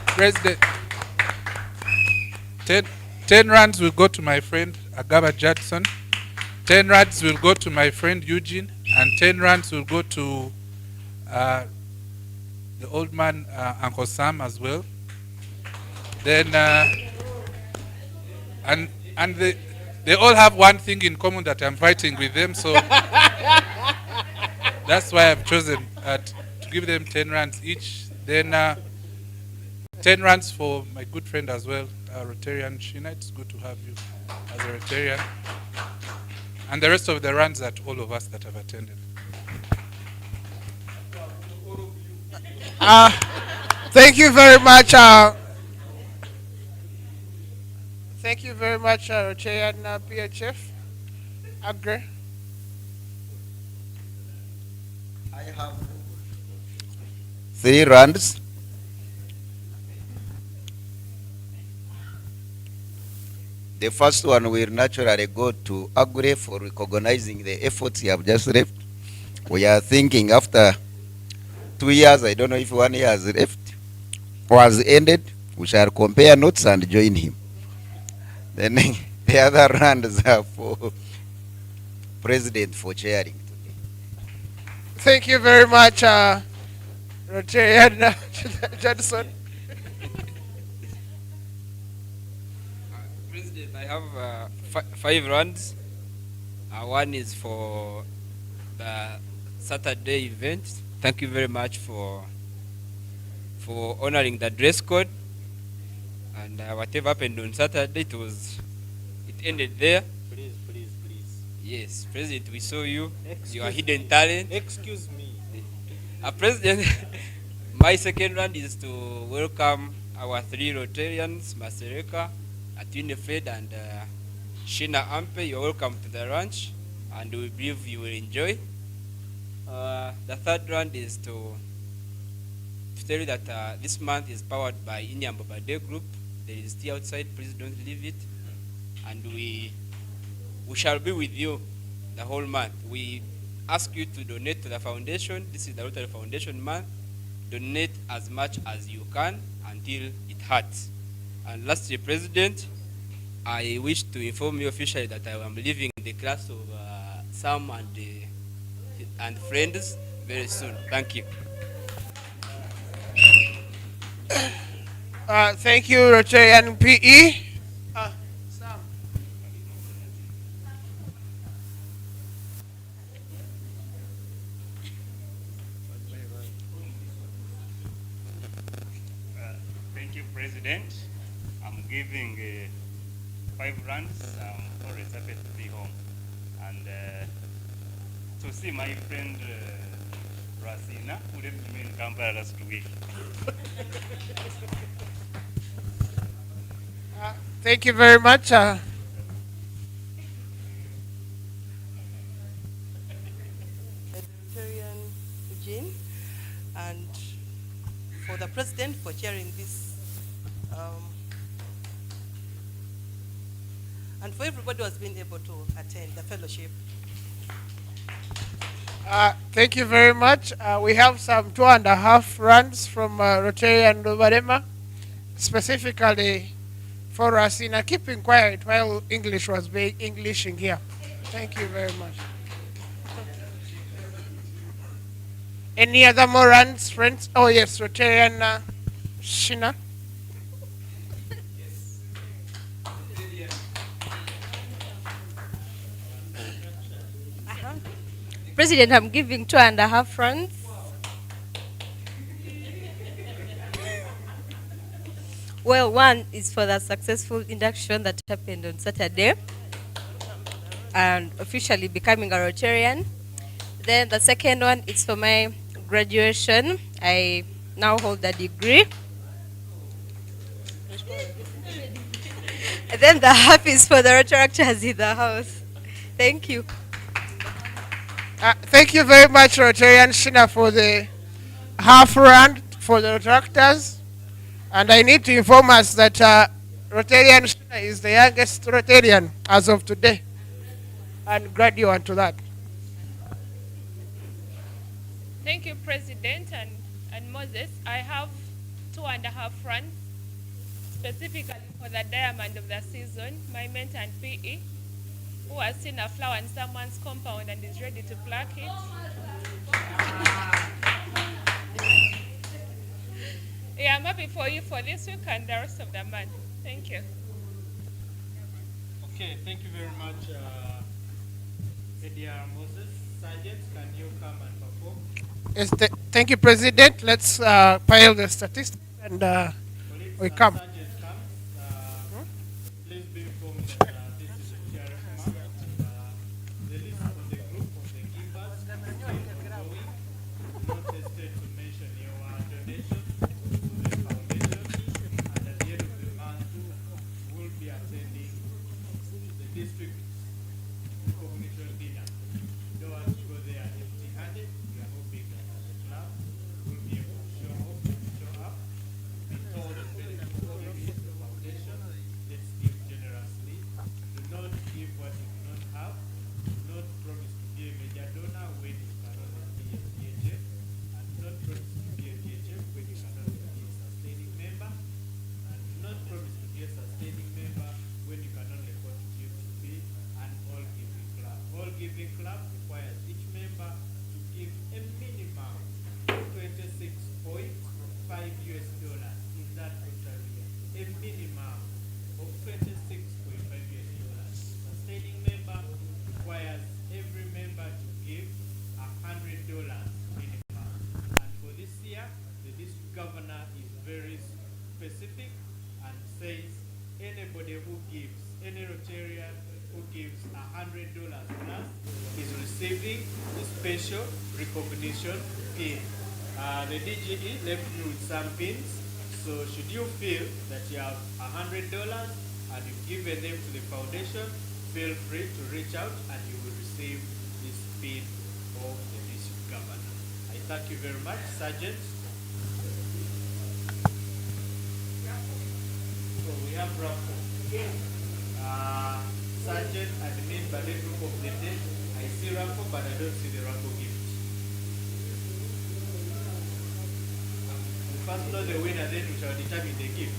President, 10 rands will go to my friend Agaba Judson. 10 rands will go to my friend Eugene, and 10 rands will go to the old man Uncle Sam as well. Then and they all have one thing in common, that I'm fighting with them, so that's why I've chosen to give them 10 rands each. Then 10 rands for my good friend as well, Rotarian Shina. It's good to have you as a Rotarian. And the rest of the rands at all of us that have attended. Thank you very much. Thank you very much, Rotarian PHF. Agre. I have 3 rands. The first one will naturally go to Agre for recognizing the efforts you have just left. We are thinking after 2 years, I don't know if 1 year has left or has ended, we shall compare notes and join him. Then the other rands are for President for chairing today. Thank you very much, Rotarian Johnson. President, I have 5 rands. One is for the Saturday event. Thank you very much for honoring the dress code. And whatever happened on Saturday, it ended there. Please. Yes, President, we saw you. You are hidden talent. Excuse me. President, my second round is to welcome our 3 Rotarians, Masereka, Atunefred, and Shina Ampe. You're welcome to the ranch, and we believe you will enjoy. The third round is to tell you that this month is powered by Inyamba Bade Group. There is tea outside, please don't leave it. And we shall be with you the whole month. We ask you to donate to the foundation. This is the Rotary Foundation month. Donate as much as you can until it hurts. And lastly, President, I wish to inform you officially that I am leaving the class of Sam and friends very soon. Thank you. Thank you, Rotarian PE. Sam. Thank you, President. I'm giving 5 rands. I'm always happy to be home. And to see my friend Rasina, who left me in Kampala last week. Thank you very much. Rotarian Eugene, and for the president for chairing this, and for everybody who has been able to attend the fellowship. Thank you very much. We have some 2.5 runs from Rotarian Mbarara, specifically for us in keeping quiet while English was being English in here. Thank you very much. Any other more runs, friends? Oh yes, Rotarian Shina. President, I'm giving 2.5 runs. Well, one is for the successful induction that happened on Saturday and officially becoming a Rotarian. Then the second one is for my graduation. I now hold a degree. And then the half is for the Rotaractors in the house. Thank you. Thank you very much, Rotarian Shina, for the half round for the Rotaractors. And I need to inform us that Rotarian Shina is the youngest Rotarian as of today. And graduate to that. Thank you, President and Moses. I have 2.5 runs, specifically for the diamond of the season, my mentor and PE, who has seen a flower in someone's compound and is ready to pluck it. Yeah, I'm happy for you for this week and the rest of the month. Thank you. Okay, thank you very much, ADR Moses. Sergeant, can you come and perform? Yes, thank you, President. Let's pile the statistics and we come. Sergeant comes, please be informed that this is a TRF map. The list of the group of the givers is still ongoing. Not hesitate to mention your donation to the foundation, and at the end of the month, we will be attending the district recognition dinner. You don't want to go there empty-handed. We are hoping that as a club, we'll be able to show up, be told the benefits of giving the foundation. Let's give generously. Do not give what you do not have. Do not promise to be a major donor when you cannot be a PHF. And do not promise to be a PHF when you cannot be a sustaining member. And do not promise to be a sustaining member when you can only contribute to be an all-giving club. All-giving club requires each member to give a minimum of 26.5 US dollars in that Rotary. A minimum of 26.5 US dollars. Sustaining member requires every member to give $100 minimum. And for this year, the district governor is very specific and says anybody who gives, any Rotarian who gives $100 plus is receiving a special recognition pin. The DGE left you with some pins, so should you feel that you have $100 and you've given them to the foundation, feel free to reach out and you will receive this pin of the district governor. I thank you very much, Sergeant. So we have Raffle. Sergeant, admin, ballet group of the day. I see Raffle, but I don't see the Raffle gift. We first know the winner, then we shall determine the gift.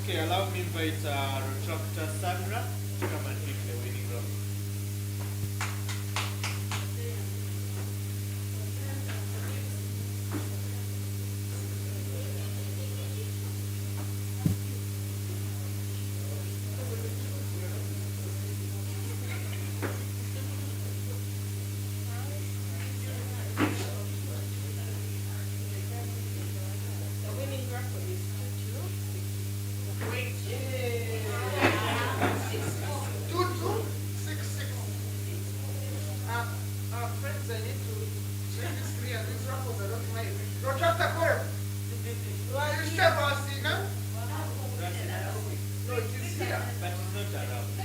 Okay, allow me to invite Retractor Sandra to come and pick the winning Raffle.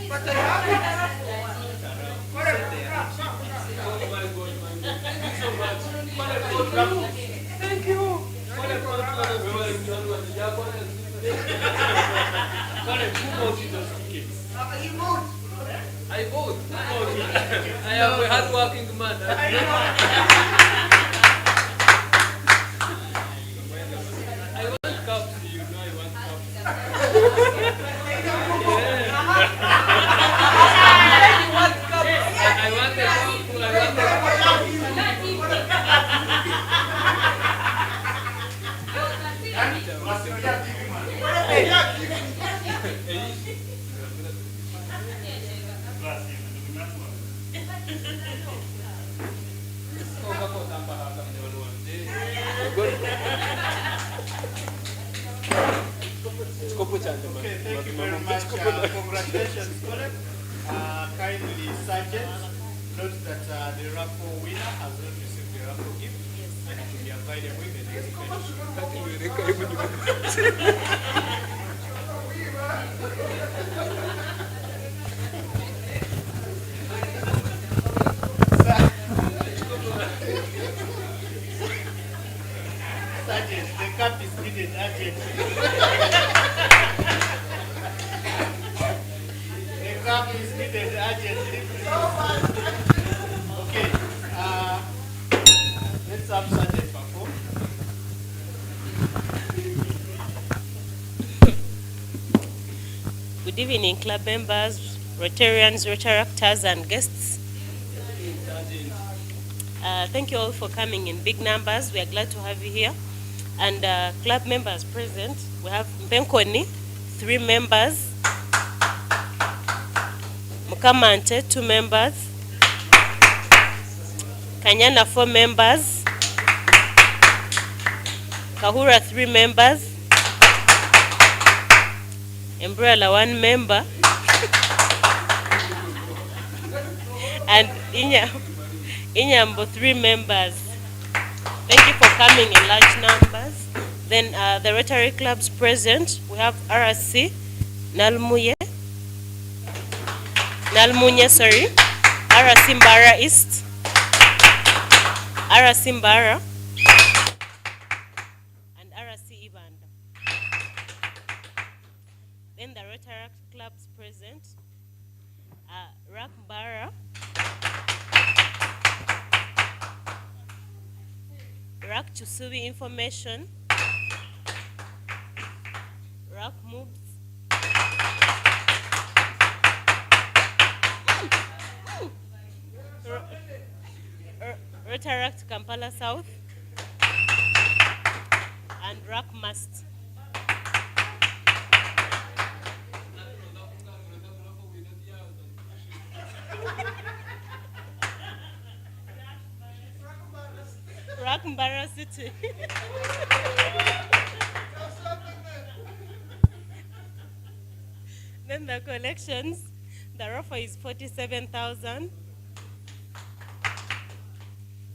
But I have it. Thank you. I vote. I am a hard-working man. I want cups, you know I want cups. I want a cup. Okay, thank you very much. Congratulations, colleague. Kindly, Sergeant, note that the raffle winner has not received the raffle gift and it will be available in the next Sergeant, the cup is needed urgently. The cup is needed urgently. Okay, let's have Sergeant perform. Good evening, club members, Rotarians, Rotaractors, and guests. Thank you all for coming in big numbers. We are glad to have you here. And club members present, we have Mbenkoni, 3 members, Mukamante, 2 members, Kanyana, 4 members, Kahura, 3 members, Umbrella, 1 member, and Inyambo, 3 members. Thank you for coming in large numbers. Then the Rotary clubs present, we have RC, Nalmunye, RC Mbarara East, RC Mbarara, and RC Ibanda. Then the Rotary clubs present, RAC Mbarara, RAC Chusui Information, RAC Moves, Rotaract Kampala South, and RAC Must. RAC Mbarara City. Then the collections, the raffle is 47,000.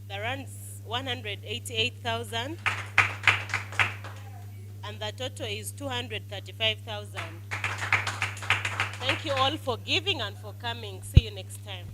The runs 188,000. And the total is 235,000. Thank you all for giving and for coming. See you next time.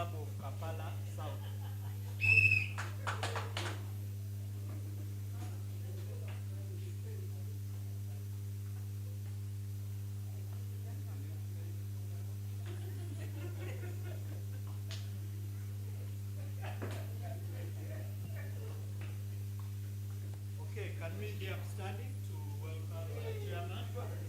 Club of Kapala South. Okay, can we be upstanding to welcome the chairman?